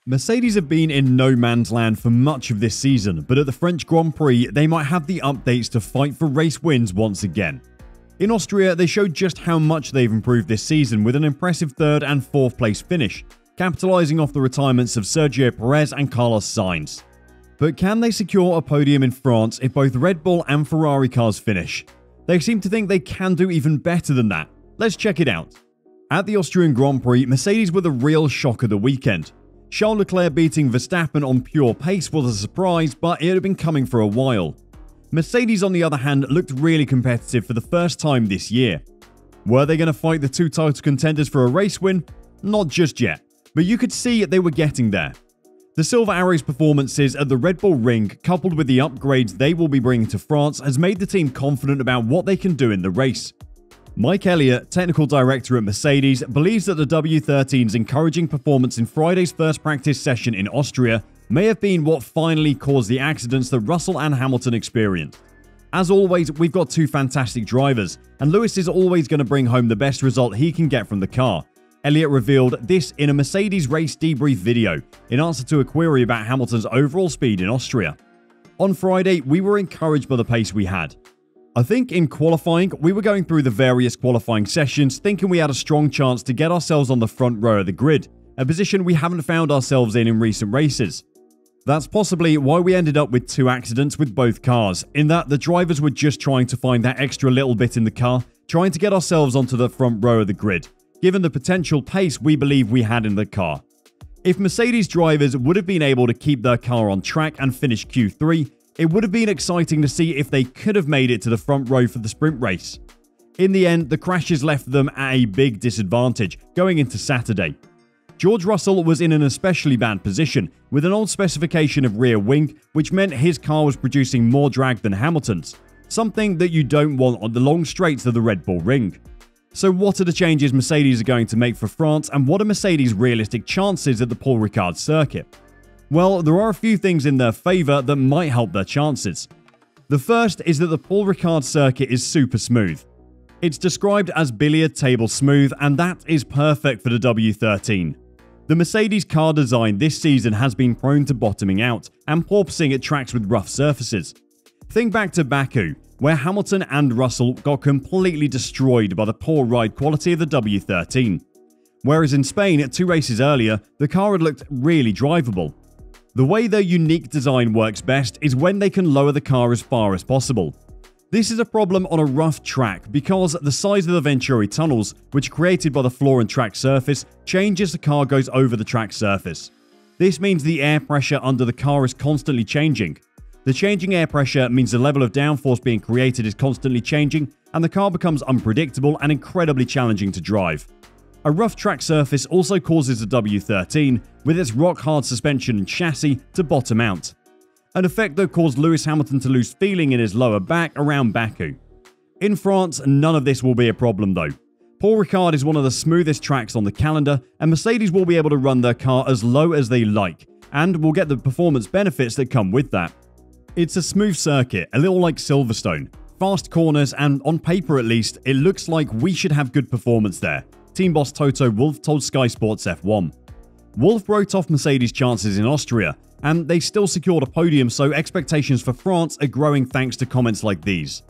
Mercedes have been in no man's land for much of this season, but at the French Grand Prix, they might have the updates to fight for race wins once again. In Austria, they showed just how much they've improved this season with an impressive 3rd and 4th place finish, capitalising off the retirements of Sergio Perez and Carlos Sainz. But can they secure a podium in France if both Red Bull and Ferrari cars finish? They seem to think they can do even better than that. Let's check it out. At the Austrian Grand Prix, Mercedes were the real shock of the weekend. Charles Leclerc beating Verstappen on pure pace was a surprise, but it had been coming for a while. Mercedes, on the other hand, looked really competitive for the first time this year. Were they going to fight the two title contenders for a race win? Not just yet, but you could see they were getting there. The Silver Arrow's performances at the Red Bull Ring, coupled with the upgrades they will be bringing to France, has made the team confident about what they can do in the race. Mike Elliott, technical director at Mercedes, believes that the W13's encouraging performance in Friday's first practice session in Austria may have been what finally caused the accidents that Russell and Hamilton experienced. As always, we've got two fantastic drivers, and Lewis is always going to bring home the best result he can get from the car. Elliott revealed this in a Mercedes race debrief video in answer to a query about Hamilton's overall speed in Austria. On Friday, we were encouraged by the pace we had. I think in qualifying, we were going through the various qualifying sessions thinking we had a strong chance to get ourselves on the front row of the grid, a position we haven't found ourselves in recent races. That's possibly why we ended up with two accidents with both cars, in that the drivers were just trying to find that extra little bit in the car, trying to get ourselves onto the front row of the grid, given the potential pace we believe we had in the car. If Mercedes drivers would have been able to keep their car on track and finish Q3, it would have been exciting to see if they could have made it to the front row for the sprint race. In the end, the crashes left them at a big disadvantage going into Saturday. George Russell was in an especially bad position, with an old specification of rear wing, which meant his car was producing more drag than Hamilton's, something that you don't want on the long straights of the Red Bull Ring. So what are the changes Mercedes are going to make for France, and what are Mercedes' realistic chances at the Paul Ricard circuit? Well, there are a few things in their favour that might help their chances. The first is that the Paul Ricard circuit is super smooth. It's described as billiard table smooth, and that is perfect for the W13. The Mercedes car design this season has been prone to bottoming out and porpoising at tracks with rough surfaces. Think back to Baku, where Hamilton and Russell got completely destroyed by the poor ride quality of the W13. Whereas in Spain, 2 races earlier, the car had looked really drivable. The way their unique design works best is when they can lower the car as far as possible. This is a problem on a rough track because the size of the Venturi tunnels, which are created by the floor and track surface, change as the car goes over the track surface. This means the air pressure under the car is constantly changing. The changing air pressure means the level of downforce being created is constantly changing, and the car becomes unpredictable and incredibly challenging to drive. A rough track surface also causes the W13, with its rock-hard suspension and chassis, to bottom out. An effect that caused Lewis Hamilton to lose feeling in his lower back around Baku. In France, none of this will be a problem though. Paul Ricard is one of the smoothest tracks on the calendar, and Mercedes will be able to run their car as low as they like, and will get the performance benefits that come with that. It's a smooth circuit, a little like Silverstone. Fast corners, and on paper at least, it looks like we should have good performance there, team boss Toto Wolff told Sky Sports F1. Wolff wrote off Mercedes' chances in Austria, and they still secured a podium, so expectations for France are growing thanks to comments like these.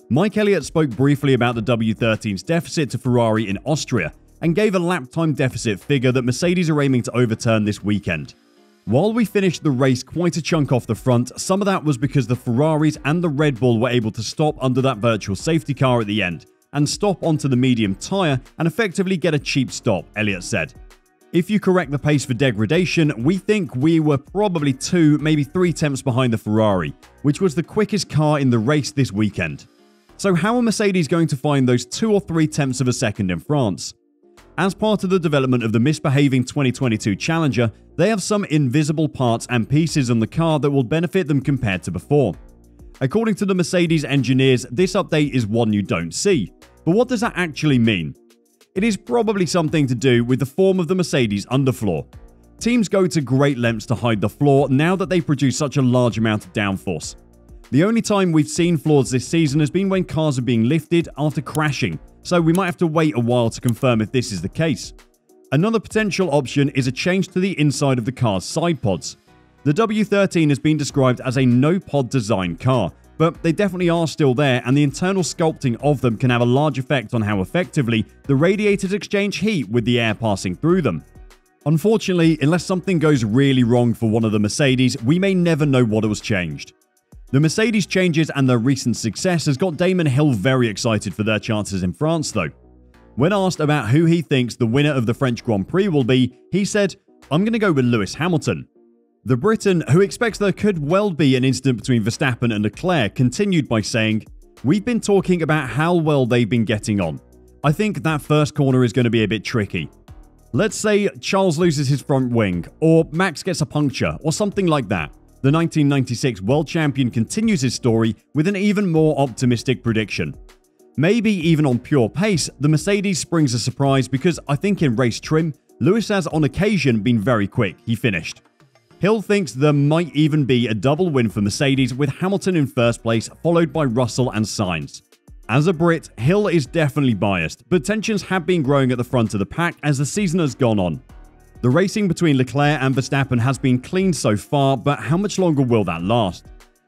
Mike Elliott spoke briefly about the W13's deficit to Ferrari in Austria, and gave a lap time deficit figure that Mercedes are aiming to overturn this weekend. While we finished the race quite a chunk off the front, some of that was because the Ferraris and the Red Bull were able to stop under that virtual safety car at the end, and stop onto the medium tyre and effectively get a cheap stop, Elliott said. If you correct the pace for degradation, we think we were probably 2, maybe 3 tenths behind the Ferrari, which was the quickest car in the race this weekend. So how are Mercedes going to find those 2 or 3 tenths of a second in France? As part of the development of the misbehaving 2022 Challenger, they have some invisible parts and pieces on the car that will benefit them compared to before. According to the Mercedes engineers, this update is one you don't see. But what does that actually mean? It is probably something to do with the form of the Mercedes underfloor. Teams go to great lengths to hide the floor now that they produce such a large amount of downforce. The only time we've seen flaws this season has been when cars are being lifted after crashing, so we might have to wait a while to confirm if this is the case. Another potential option is a change to the inside of the car's side pods. The W13 has been described as a no-pod design car, but they definitely are still there, and the internal sculpting of them can have a large effect on how effectively the radiators exchange heat with the air passing through them. Unfortunately, unless something goes really wrong for one of the Mercedes, we may never know what was changed. The Mercedes changes and their recent success has got Damon Hill very excited for their chances in France though. When asked about who he thinks the winner of the French Grand Prix will be, he said, "I'm going to go with Lewis Hamilton." The Briton, who expects there could well be an incident between Verstappen and Leclerc, continued by saying, "We've been talking about how well they've been getting on. I think that first corner is going to be a bit tricky. Let's say Charles loses his front wing, or Max gets a puncture, or something like that." The 1996 world champion continues his story with an even more optimistic prediction. Maybe even on pure pace, the Mercedes springs a surprise because I think in race trim, Lewis has on occasion been very quick, he finished. Hill thinks there might even be a double win for Mercedes with Hamilton in first place, followed by Russell and Sainz. As a Brit, Hill is definitely biased, but tensions have been growing at the front of the pack as the season has gone on. The racing between Leclerc and Verstappen has been clean so far, but how much longer will that last?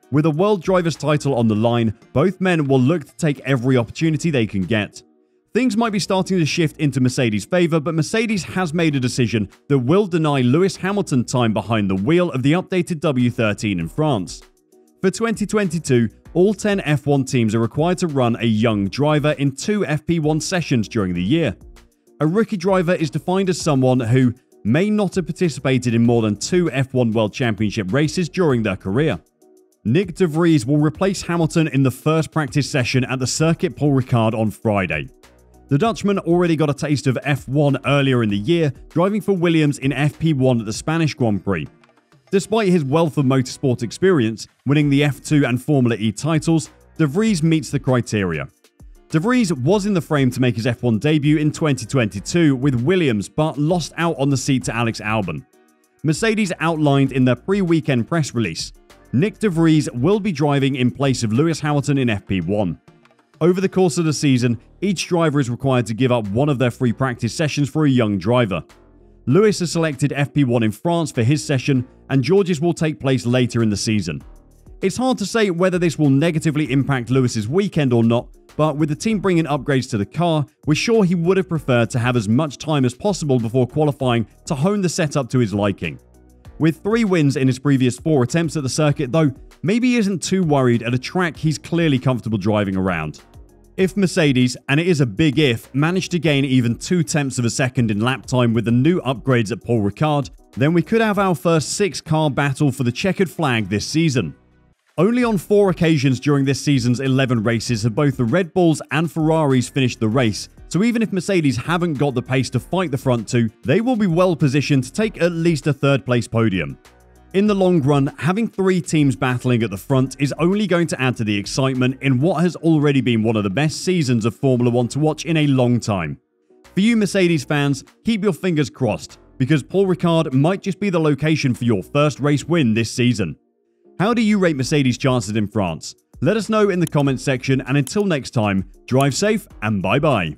With a World Drivers' title on the line, both men will look to take every opportunity they can get. Things might be starting to shift into Mercedes' favour, but Mercedes has made a decision that will deny Lewis Hamilton time behind the wheel of the updated W13 in France. For 2022, all 10 F1 teams are required to run a young driver in 2 FP1 sessions during the year. A rookie driver is defined as someone who may not have participated in more than 2 F1 World Championship races during their career. Nick de Vries will replace Hamilton in the first practice session at the circuit Paul Ricard on Friday. The Dutchman already got a taste of F1 earlier in the year, driving for Williams in FP1 at the Spanish Grand Prix. Despite his wealth of motorsport experience, winning the F2 and Formula E titles, de Vries meets the criteria. De Vries was in the frame to make his F1 debut in 2022 with Williams, but lost out on the seat to Alex Albon. Mercedes outlined in their pre-weekend press release, Nick de Vries will be driving in place of Lewis Hamilton in FP1. Over the course of the season, each driver is required to give up one of their free practice sessions for a young driver. Lewis has selected FP1 in France for his session, and George's will take place later in the season. It's hard to say whether this will negatively impact Lewis's weekend or not, but with the team bringing upgrades to the car, we're sure he would have preferred to have as much time as possible before qualifying to hone the setup to his liking. With 3 wins in his previous 4 attempts at the circuit though, maybe he isn't too worried at a track he's clearly comfortable driving around. If Mercedes, and it is a big if, manage to gain even 0.2 of a second in lap time with the new upgrades at Paul Ricard, then we could have our first 6-car battle for the checkered flag this season. Only on 4 occasions during this season's 11 races have both the Red Bulls and Ferraris finished the race, so even if Mercedes haven't got the pace to fight the front 2, they will be well positioned to take at least a 3rd place podium. In the long run, having 3 teams battling at the front is only going to add to the excitement in what has already been one of the best seasons of Formula 1 to watch in a long time. For you Mercedes fans, keep your fingers crossed, because Paul Ricard might just be the location for your first race win this season. How do you rate Mercedes' chances in France? Let us know in the comments section, and until next time, drive safe and bye bye.